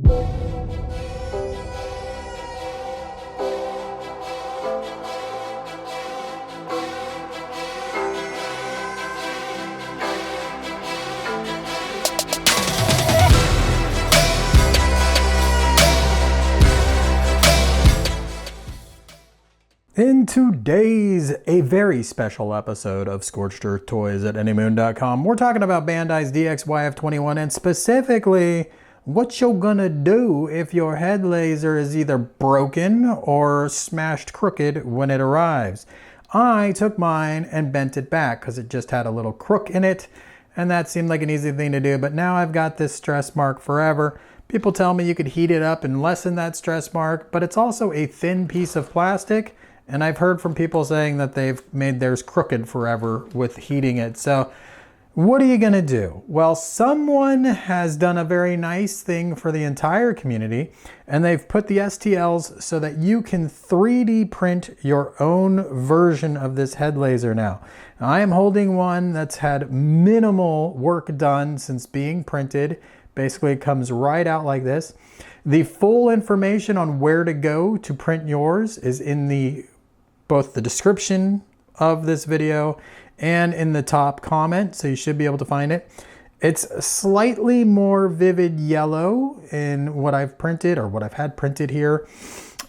In today's a very special episode of Scorched Earth Toys at anymoon.com, we're talking about Bandai's DX YF-21 and specifically what you're gonna do if your head laser is either broken or smashed crooked when it arrives. I took mine and bent it back because it just had a little crook in it, and that seemed like an easy thing to do, but now I've got this stress mark forever. People tell me you could heat it up and lessen that stress mark, but it's also a thin piece of plastic. And I've heard from people saying that they've made theirs crooked forever with heating it. So what are you gonna do? Well, someone has done a very nice thing for the entire community, and they've put the STLs so that you can 3D print your own version of this head laser now. I am holding one that's had minimal work done since being printed. Basically, it comes right out like this. The full information on where to go to print yours is in both the description of this video and in the top comment, so you should be able to find it. It's slightly more vivid yellow in what I've printed or what I've had printed here,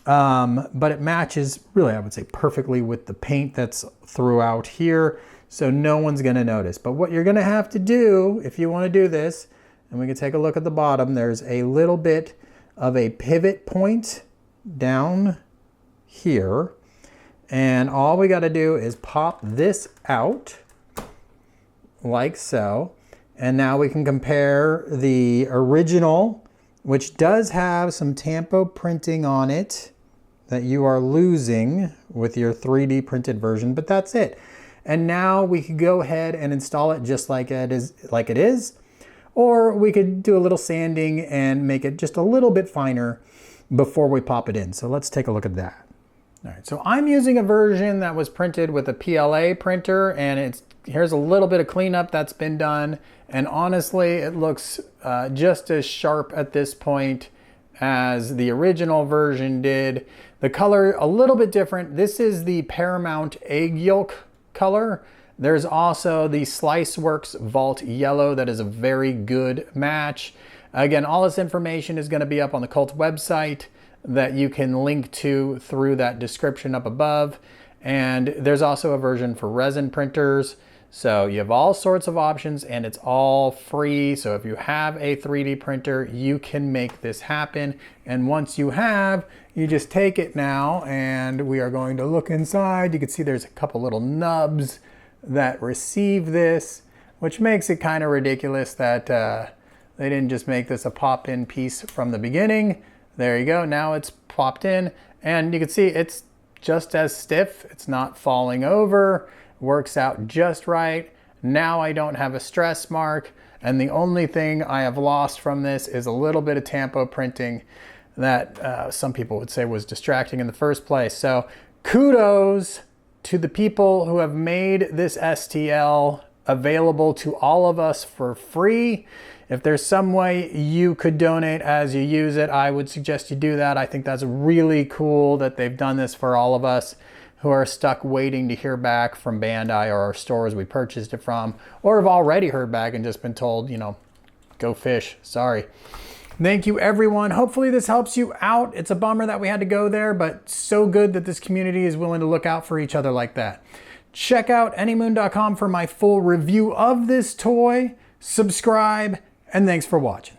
but it matches really, I would say, perfectly with the paint that's throughout here, so no one's gonna notice. But what you're gonna have to do if you wanna do this, and we can take a look at the bottom, there's a little bit of a pivot point down here. And all we got to do is pop this out like so. And now we can compare the original, which does have some tampo printing on it that you are losing with your 3D printed version, but that's it. And now we could go ahead and install it just like it is, or we could do a little sanding and make it just a little bit finer before we pop it in. So let's take a look at that. All right, so I'm using a version that was printed with a PLA printer, and here's a little bit of cleanup that's been done, and honestly it looks just as sharp at this point as the original version did. The color a little bit different. This is the Paramount Egg Yolk color. There's also the Sliceworx Vault Yellow that is a very good match. Again, all this information is going to be up on the Cult website that you can link to through that description up above. And there's also a version for resin printers. So you have all sorts of options and it's all free. So if you have a 3D printer, you can make this happen. And once you have, you just take it now, and we are going to look inside. You can see there's a couple little nubs that receive this, which makes it kind of ridiculous that they didn't just make this a pop-in piece from the beginning. There you go, now it's popped in, and you can see it's just as stiff. It's not falling over, works out just right. Now I don't have a stress mark, and the only thing I have lost from this is a little bit of tampo printing that some people would say was distracting in the first place. So kudos to the people who have made this STL available to all of us for free. If there's some way you could donate as you use it, I would suggest you do that. I think that's really cool that they've done this for all of us who are stuck waiting to hear back from Bandai or our stores we purchased it from, or have already heard back and just been told, you know, go fish, sorry. Thank you, everyone. Hopefully this helps you out. It's a bummer that we had to go there, but so good that this community is willing to look out for each other like that. Check out anymoon.com for my full review of this toy. Subscribe, and thanks for watching.